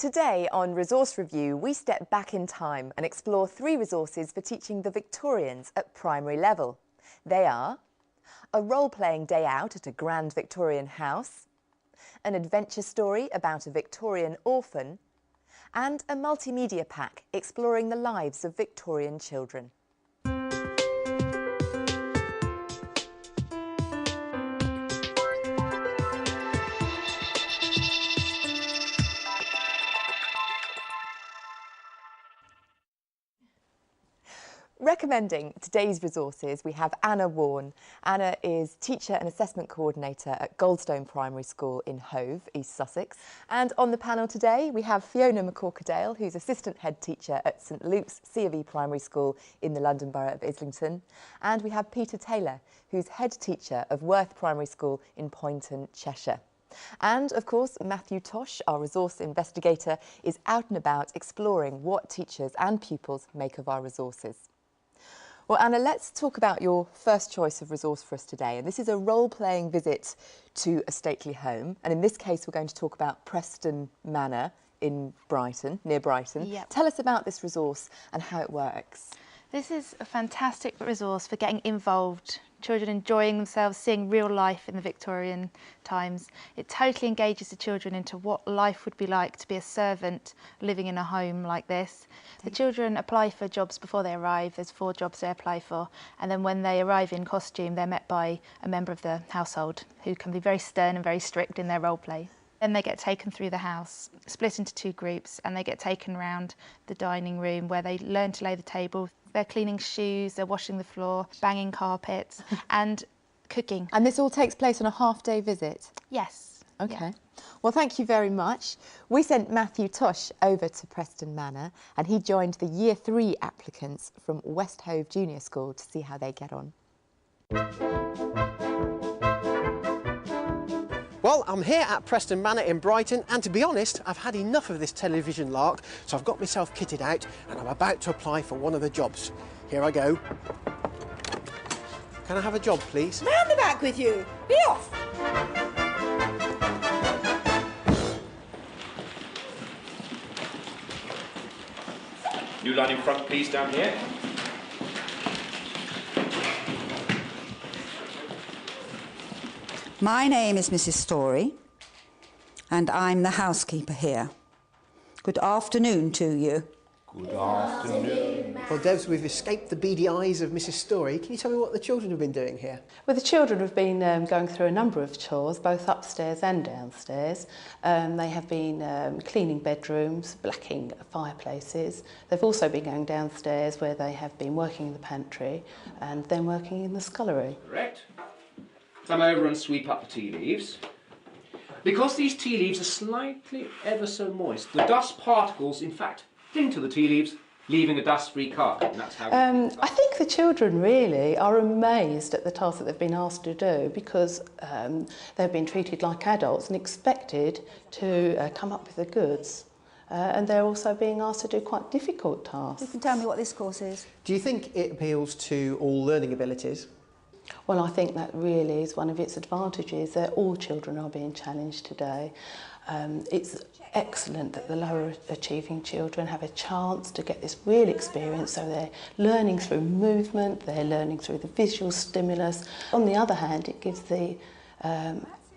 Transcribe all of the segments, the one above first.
Today on Resource Review, we step back in time and explore 3 resources for teaching the Victorians at primary level. They are a role-playing day out at a grand Victorian house, an adventure story about a Victorian orphan, and a multimedia pack exploring the lives of Victorian children. Recommending today's resources, we have Anna Warne. Anna is Teacher and Assessment Coordinator at Goldstone Primary School in Hove, East Sussex. And on the panel today, we have Fiona McCorkadale, who's Assistant Head Teacher at St Luke's C of E Primary School in the London Borough of Islington. And we have Peter Taylor, who's Head Teacher of Worth Primary School in Poynton, Cheshire. And, of course, Matthew Tosh, our resource investigator, is out and about exploring what teachers and pupils make of our resources. Well, Anna, let's talk about your first choice of resource for us today. And this is a role-playing visit to a stately home. And in this case, we're going to talk about Preston Manor in Brighton, near Brighton. Yep. Tell us about this resource and how it works. This is a fantastic resource for getting involved, children enjoying themselves, seeing real life in the Victorian times. It totally engages the children into what life would be like to be a servant living in a home like this. The children apply for jobs before they arrive. There's 4 jobs they apply for, and then when they arrive in costume, they're met by a member of the household who can be very stern and very strict in their role play. Then they get taken through the house, split into 2 groups, and they get taken round the dining room where they learn to lay the table. They're cleaning shoes, they're washing the floor, banging carpets and cooking. And this all takes place on a half-day visit? Yes. OK. Yeah. Well, thank you very much. We sent Matthew Tosh over to Preston Manor and he joined the Year 3 applicants from West Hove Junior School to see how they get on. Well, I'm here at Preston Manor in Brighton, and to be honest, I've had enough of this television lark, so I've got myself kitted out and I'm about to apply for one of the jobs. Here I go. Can I have a job, please? Round the back with you. Be off. New line in front, please, down here. My name is Mrs. Story, and I'm the housekeeper here. Good afternoon to you. Good afternoon. Well, Debs, we've escaped the beady eyes of Mrs. Story. Can you tell me what the children have been doing here? Well, the children have been going through a number of chores, both upstairs and downstairs. They have been cleaning bedrooms, blacking fireplaces. They've also been going downstairs where they have been working in the pantry and then working in the scullery. Correct. Come over and sweep up the tea leaves. Because these tea leaves are slightly ever so moist, the dust particles, in fact, cling to the tea leaves, leaving a dust-free carpet, and that's how I think the children really are amazed at the task that they've been asked to do because they've been treated like adults and expected to come up with the goods. And they're also being asked to do quite difficult tasks. You can tell me what this course is. Do you think it appeals to all learning abilities? Well, I think that really is one of its advantages, that all children are being challenged today. It's excellent that the lower achieving children have a chance to get this real experience, so they're learning through movement, they're learning through the visual stimulus. On the other hand, it gives the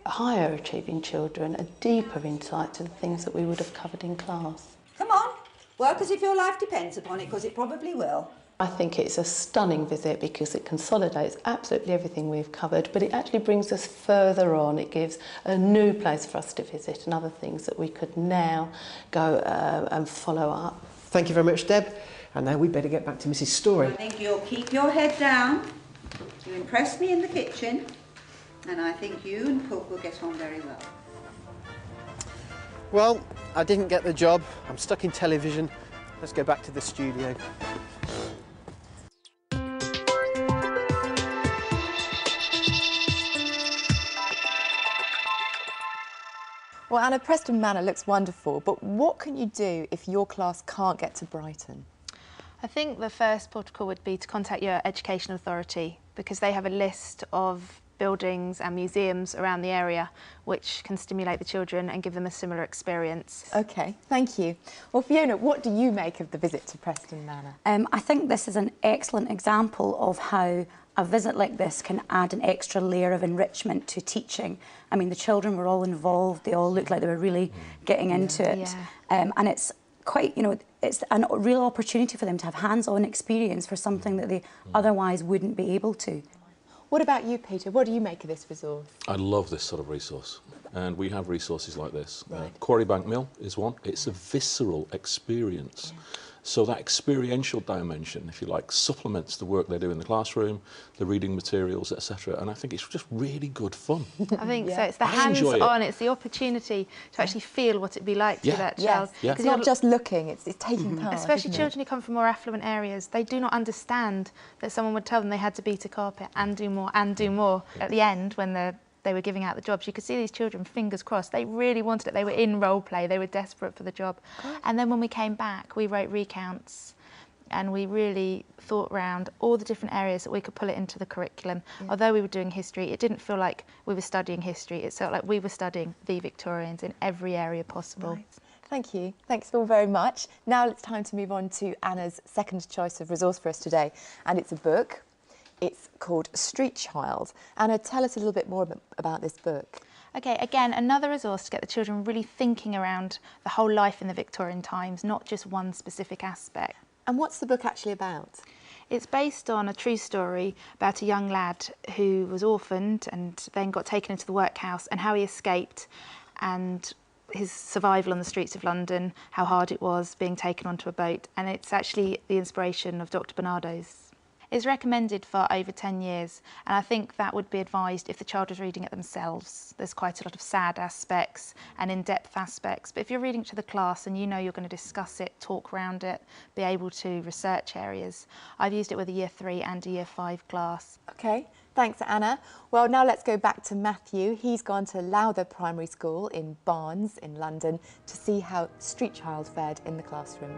higher achieving children a deeper insight to the things that we would have covered in class. Come on, work as if your life depends upon it, because it probably will. I think it's a stunning visit because it consolidates absolutely everything we've covered, but it actually brings us further on. It gives a new place for us to visit and other things that we could now go and follow up. Thank you very much, Deb. And now we better get back to Mrs. Story. I think you'll keep your head down. You impressed me in the kitchen, and I think you and Cook will get on very well. Well, I didn't get the job. I'm stuck in television. Let's go back to the studio. Well, Anna, Preston Manor looks wonderful, but what can you do if your class can't get to Brighton? I think the first protocol would be to contact your education authority because they have a list of buildings and museums around the area which can stimulate the children and give them a similar experience. OK, thank you. Well, Fiona, what do you make of the visit to Preston Manor? I think this is an excellent example of how a visit like this can add an extra layer of enrichment to teaching. I mean, the children were all involved, they all looked like they were really getting into it. Yeah. And it's quite, you know, it's a real opportunity for them to have hands-on experience for something that they otherwise wouldn't be able to. What about you, Peter? What do you make of this resource? I love this sort of resource, and we have resources like this. Right. Quarrybank Mill is one. It's a visceral experience. Yeah. So that experiential dimension, if you like, supplements the work they do in the classroom, the reading materials, etc. And I think it's just really good fun. I think Yeah. so. It's the I enjoy hands-on, it's the opportunity to actually feel what it'd be like to be that child. Yes, Yeah. it's not just looking, it's taking part. Especially isn't it? children who come from more affluent areas, they do not understand that someone would tell them they had to beat a carpet and do more and do more. At the end, when they were giving out the jobs, you could see these children, fingers crossed, they really wanted it. They were in role play, they were desperate for the job. And then when we came back, we wrote recounts and we really thought round all the different areas that we could pull it into the curriculum. Yeah. Although we were doing history, it didn't feel like we were studying history, it felt like we were studying the Victorians in every area possible. Right. Thank you. Thanks all very much. Now it's time to move on to Anna's second choice of resource for us today, and it's a book. It's called Street Child. Anna, tell us a little bit more about this book. Okay, again, another resource to get the children really thinking around the whole life in the Victorian times, not just one specific aspect. And what's the book actually about? It's based on a true story about a young lad who was orphaned and then got taken into the workhouse, and how he escaped and his survival on the streets of London, how hard it was being taken onto a boat. And it's actually the inspiration of Dr. Barnardo's. It's recommended for over 10 years, and I think that would be advised if the child was reading it themselves. There's quite a lot of sad aspects and in-depth aspects, but if you're reading to the class and you know you're going to discuss it, talk around it, be able to research areas, I've used it with a Year 3 and a Year 5 class. OK, thanks Anna. Well, now let's go back to Matthew. He's gone to Lowther Primary School in Barnes in London to see how Street Child fared in the classroom.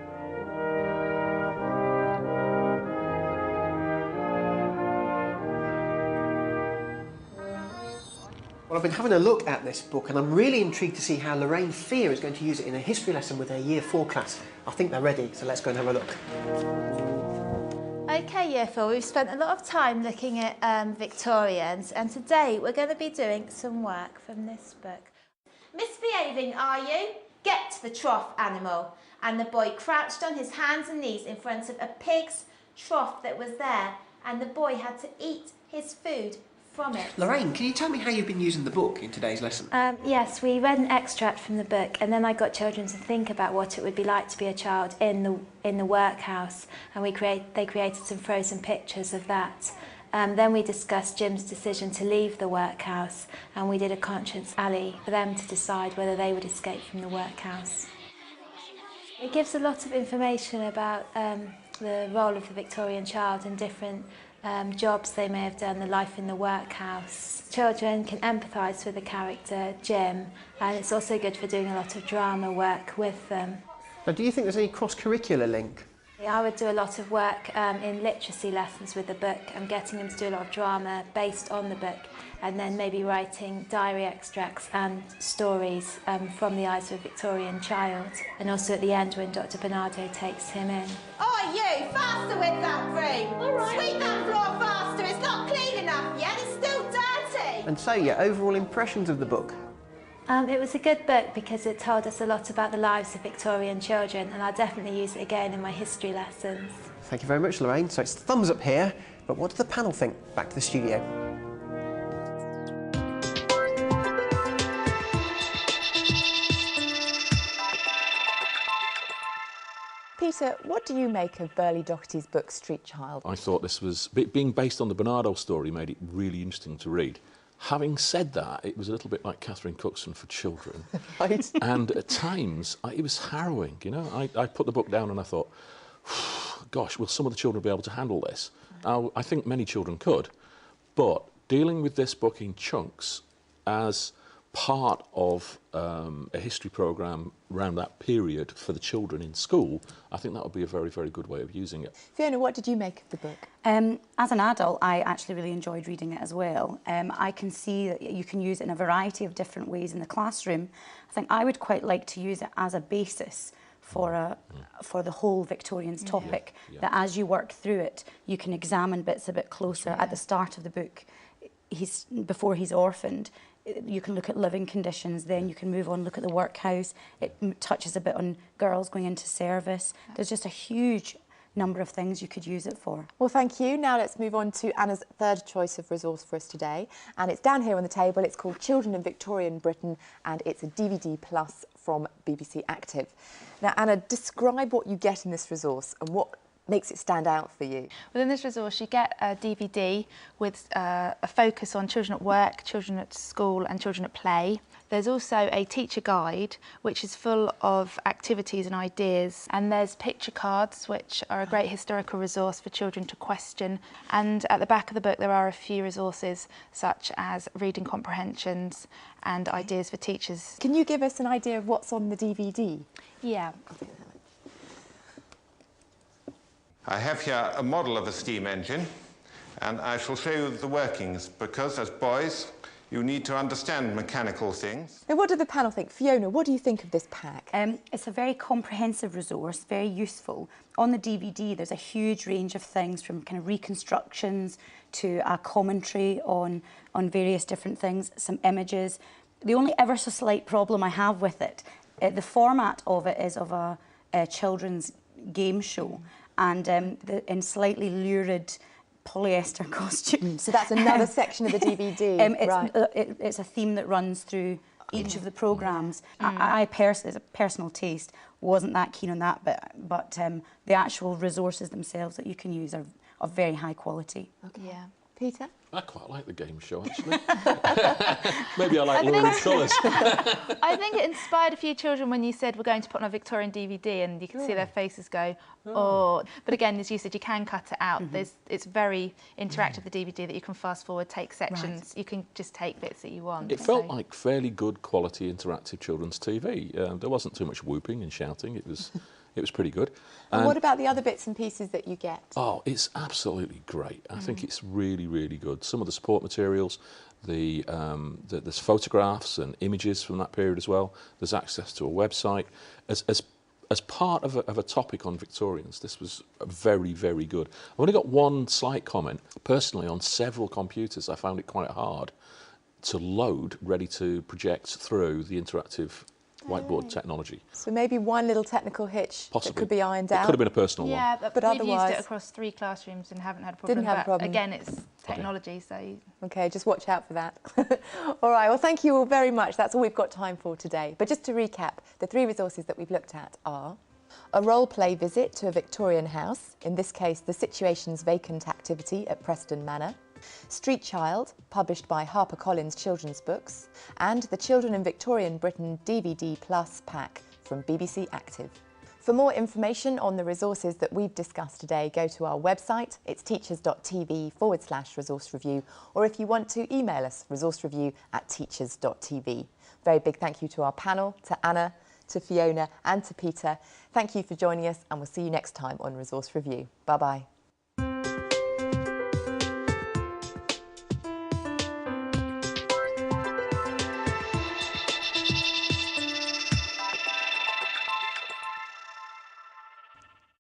Well, I've been having a look at this book and I'm really intrigued to see how Lorraine Fear is going to use it in a history lesson with her Year 4 class. I think they're ready, so let's go and have a look. Okay, Year 4, we've spent a lot of time looking at Victorians, and today we're going to be doing some work from this book. Misbehaving, are you? Get to the trough, animal. And the boy crouched on his hands and knees in front of a pig's trough that was there, and the boy had to eat his food from it. Lorraine, can you tell me how you've been using the book in today's lesson? Yes, we read an extract from the book, and then I got children to think about what it would be like to be a child in the workhouse, and they created some frozen pictures of that. Then we discussed Jim's decision to leave the workhouse, and we did a conscience alley for them to decide whether they would escape from the workhouse. It gives a lot of information about the role of the Victorian child in different jobs they may have done, the life in the workhouse. Children can empathise with the character Jim, and it's also good for doing a lot of drama work with them. Now, do you think there's any cross-curricular link? I would do a lot of work in literacy lessons with the book and getting them to do a lot of drama based on the book, and then maybe writing diary extracts and stories from the eyes of a Victorian child. And also at the end when Dr. Barnardo takes him in. Oh, you! Faster with that broom! All right. Sweep that floor faster! It's not clean enough yet! It's still dirty! And so, your overall impressions of the book? It was a good book because it told us a lot about the lives of Victorian children, and I'll definitely use it again in my history lessons. Thank you very much, Lorraine. So it's thumbs up here, but what do the panel think? Back to the studio. Peter, what do you make of Burley Doherty's book Street Child? I thought this was, being based on the Barnardo story, made it really interesting to read. Having said that, it was a little bit like Catherine Cookson for children. Right. And at times, it was harrowing, you know. I put the book down and I thought, gosh, will some of the children be able to handle this? I think many children could, but dealing with this book in chunks as part of a history programme around that period for the children in school, I think that would be a very, very good way of using it. Fiona, what did you make of the book? As an adult, I actually really enjoyed reading it as well. I can see that you can use it in a variety of different ways in the classroom. I think I would quite like to use it as a basis for the whole Victorians topic, that as you work through it, you can examine bits a bit closer. At the start of the book, before he's orphaned, you can look at living conditions, then you can move on, look at the workhouse. It touches a bit on girls going into service. There's just a huge number of things you could use it for. Well, thank you. Now let's move on to Anna's third choice of resource for us today. And it's down here on the table. It's called Children in Victorian Britain, and it's a DVD plus from BBC Active. Now, Anna, describe what you get in this resource and what makes it stand out for you. Within this resource, you get a DVD with a focus on children at work, children at school and children at play. There's also a teacher guide, which is full of activities and ideas. And there's picture cards, which are a great historical resource for children to question. And at the back of the book, there are a few resources, such as reading comprehensions and ideas for teachers. Can you give us an idea of what's on the DVD? Yeah. I have here a model of a steam engine, and I shall show you the workings, because as boys, you need to understand mechanical things. Now, what did the panel think? Fiona, what do you think of this pack? It's a very comprehensive resource, very useful. On the DVD, there's a huge range of things, from kind of reconstructions to a commentary on various different things, some images. The only ever so slight problem I have with it, the format of it is of a children's game show, and in slightly lurid polyester costumes. So that's another section of the DVD, right? It's a theme that runs through each of the programmes. I personally, as a personal taste, wasn't that keen on that, but the actual resources themselves that you can use are of very high quality. Okay. Yeah. Peter? I quite like the game show, actually. Maybe I like lurid colours. I think it inspired a few children when you said we're going to put on a Victorian DVD, and you can see their faces go, oh. But again, as you said, you can cut it out. It's very interactive, the DVD, that you can fast forward, take sections. Right. You can just take bits that you want. It felt like fairly good quality interactive children's TV. There wasn't too much whooping and shouting. It was pretty good. And what about the other bits and pieces that you get? Oh, it's absolutely great. I think it's really, really good. Some of the support materials, there's photographs and images from that period as well. There's access to a website. As part of a topic on Victorians, this was very, very good. I've only got one slight comment. Personally, on several computers, I found it quite hard to load, ready to project through the interactive whiteboard technology. So maybe one little technical hitch that could be ironed out. It could have been a personal one. Yeah, but we've otherwise used it across 3 classrooms and haven't had a problem. Didn't have a problem. Again, it's technology, so... OK, just watch out for that. All right, well, thank you all very much. That's all we've got time for today. But just to recap, the 3 resources that we've looked at are a role-play visit to a Victorian house, in this case, the Situations Vacant activity at Preston Manor, Street Child, published by HarperCollins Children's Books, and the Children in Victorian Britain DVD Plus pack from BBC Active. For more information on the resources that we've discussed today, go to our website. It's teachers.tv/resource review, or if you want to, email us, resourcereview@teachers.tv. Very big thank you to our panel, to Anna, to Fiona and to Peter. Thank you for joining us, and we'll see you next time on Resource Review. Bye-bye.